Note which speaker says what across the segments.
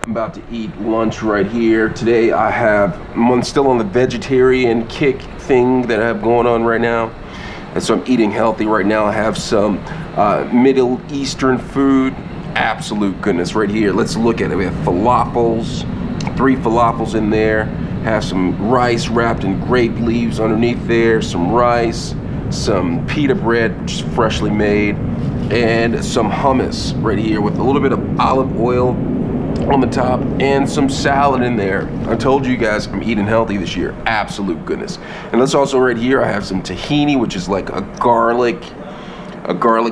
Speaker 1: I'm about to eat lunch right here. Today I'm still on the vegetarian kick thing that I have going on right now. And so I'm eating healthy right now. I have some Middle Eastern food. Absolute goodness right here. Let's look at it. We have falafels, 3 falafels in there. Have some rice wrapped in grape leaves underneath there. Some rice, some pita bread, which is freshly made, and some hummus right here with a little bit of olive oil on the top and some salad in there. I told you guys I'm eating healthy this year. Absolute goodness. And let's also right here, I have some tahini, which is like a garlic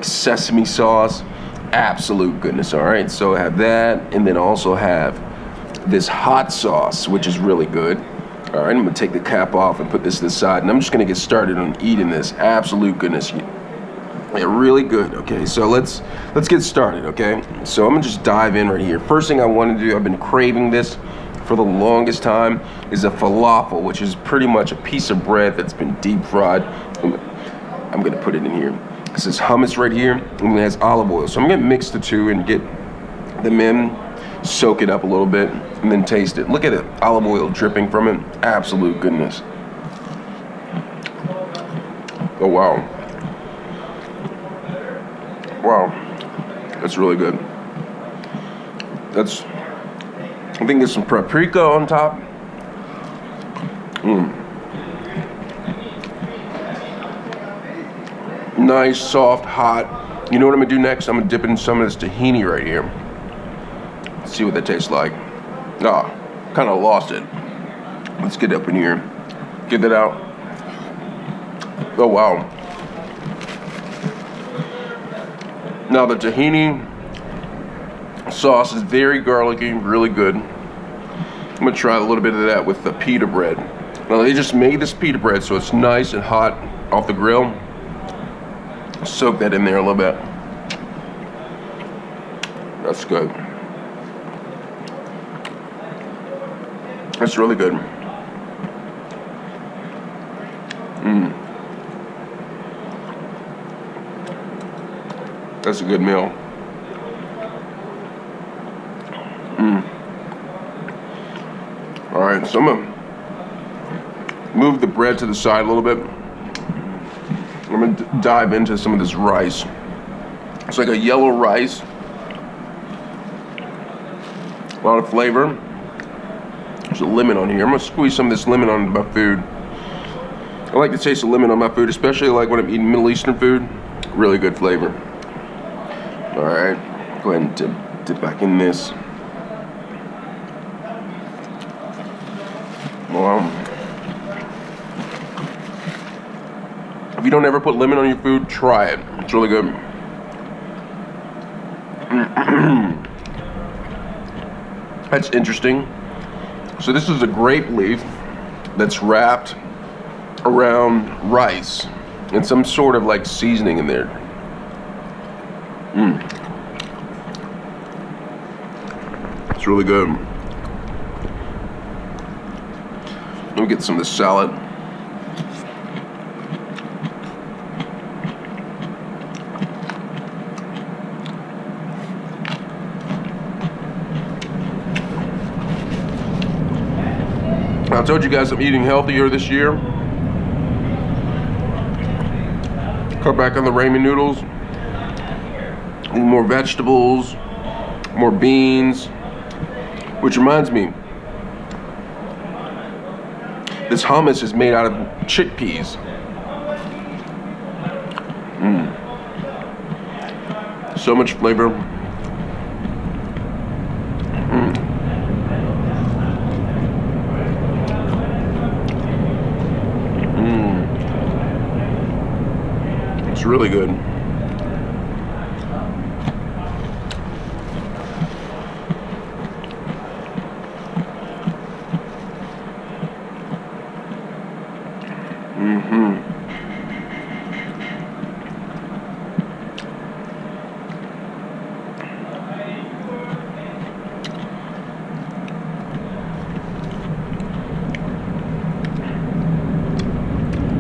Speaker 1: sesame sauce. Absolute goodness. All right, so I have that, and then I also have this hot sauce, which is really good. All right, I'm gonna take the cap off and put this to the side, and I'm just gonna get started on eating this. Absolute goodness. Yeah, really good. Okay, so let's get started. Okay, so I'm gonna just dive in right here. First thing I want to do, I've been craving this for the longest time, is a falafel, which is pretty much a piece of bread that's been deep fried. I'm gonna put it in here. This is hummus right here, and it has olive oil. So I'm gonna mix the two and get them in, soak it up a little bit, and then taste it. Look at it, olive oil dripping from it. Absolute goodness. Oh wow. Wow, that's really good. I think there's some paprika on top. Nice, soft, hot. You know what I'm gonna do next? I'm gonna dip it in some of this tahini right here. Let's see what that tastes like. Kind of lost it. Let's get up in here. Get that out. Oh wow. Now the tahini sauce is very garlicky, really good. I'm gonna try a little bit of that with the pita bread. Now they just made this pita bread so it's nice and hot off the grill. Soak that in there a little bit. That's good. That's really good. That's a good meal. All right, so I'm gonna move the bread to the side a little bit. I'm gonna dive into some of this rice. It's like a yellow rice. A lot of flavor. There's a lemon on here. I'm gonna squeeze some of this lemon onto my food. I like the taste of lemon on my food, especially like when I'm eating Middle Eastern food. Really good flavor. All right, go ahead and dip back in this. Wow. If you don't ever put lemon on your food, try it. It's really good. That's interesting. So this is a grape leaf that's wrapped around rice and some sort of like seasoning in there. It's really good. Let me get some of this salad. I told you guys I'm eating healthier this year. Cut back on the ramen noodles. Eat more vegetables, more beans. Which reminds me, this hummus is made out of chickpeas. So much flavor. It's really good.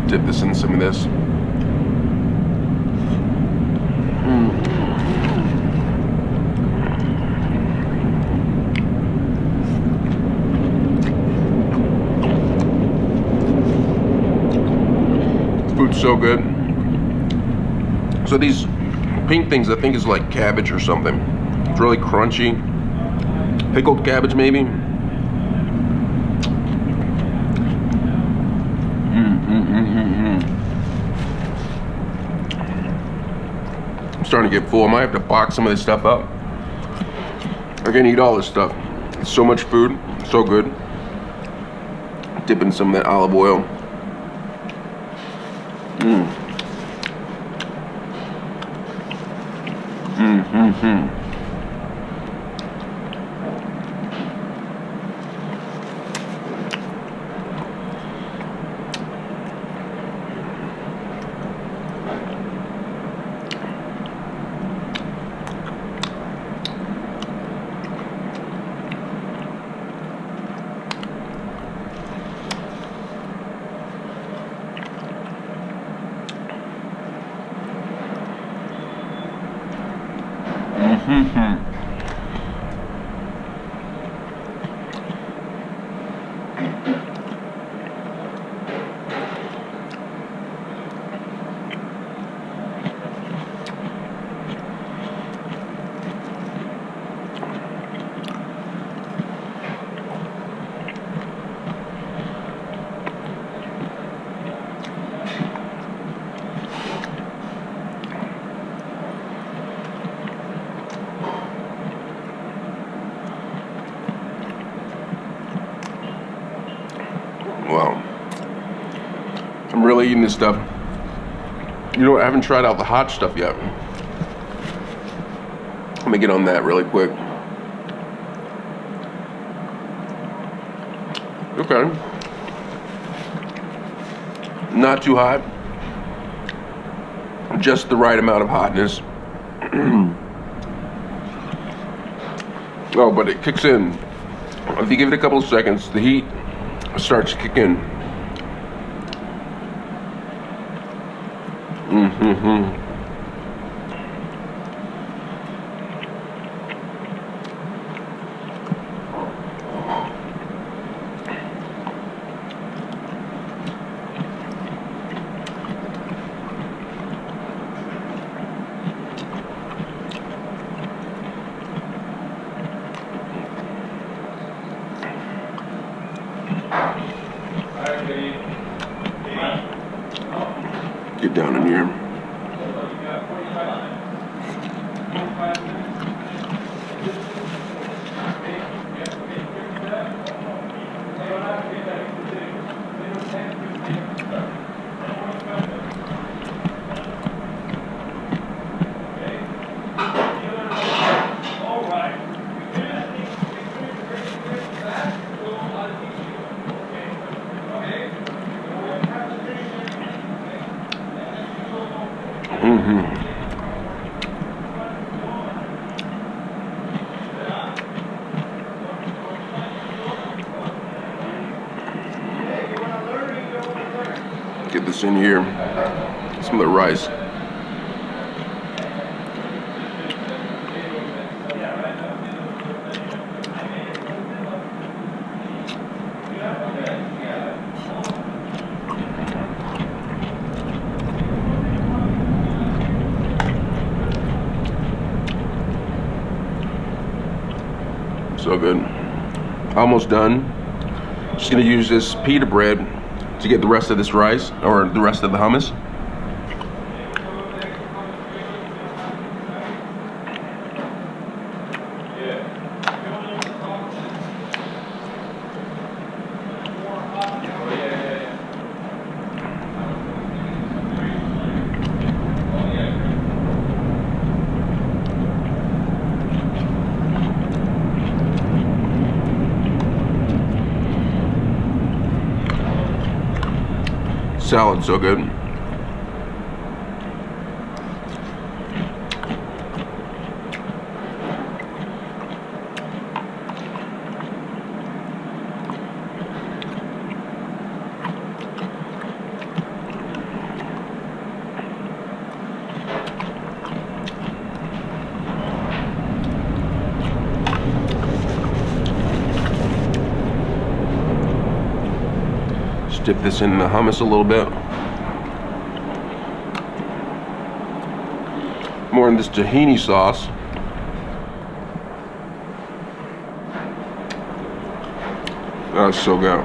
Speaker 1: Dip this in some of this. So good. So these pink things, I think, is like cabbage or something. It's really crunchy. Pickled cabbage, maybe. I'm starting to get full. I might have to box some of this stuff up. I can eat all this stuff. It's so much food, so good. Dip in some of that olive oil. Wow. I'm really eating this stuff. You know what? I haven't tried out the hot stuff yet. Let me get on that really quick. Okay. Not too hot. Just the right amount of hotness. Oh, but it kicks in. If you give it a couple of seconds, the heat starts to kick in. Get down in here. Get this in here. Some of the rice. So good. Almost done. Just gonna use this pita bread to get the rest of this rice, or the rest of the hummus. Salad, so good. Just dip this in the hummus a little bit. more in this tahini sauce. That's so good.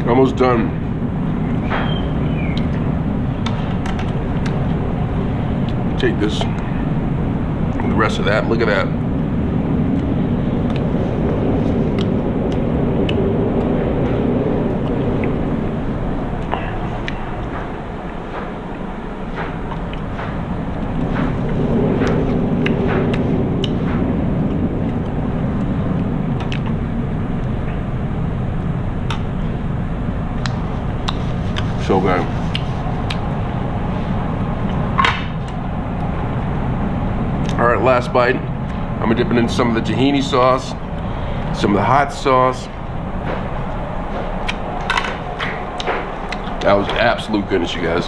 Speaker 1: Almost done. Take this and the rest of that. Look at that. So good. All right, last bite. I'm gonna dip it in some of the tahini sauce, some of the hot sauce. That was absolute goodness, you guys.